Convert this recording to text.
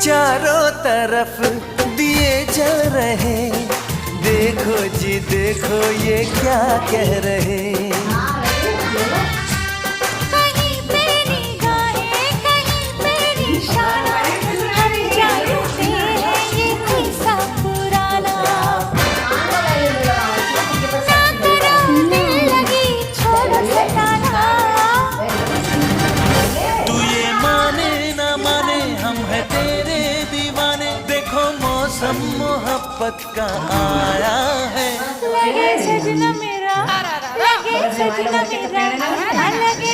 चारों तरफ दिए जल रहे, देखो जी देखो ये क्या कह रहे। कहीं पे निगाहें, कहीं पे निशाना, हम जानते हैं ये किस्सा पुराना। ना करो दिल लगी छोड़ो सताना। तू ये माने ना माने हम है तेरे दीवाने, देखो मौसम मोहब्बत का आया है। लगे सजना मेरा, लगे सजना मेरा, लगे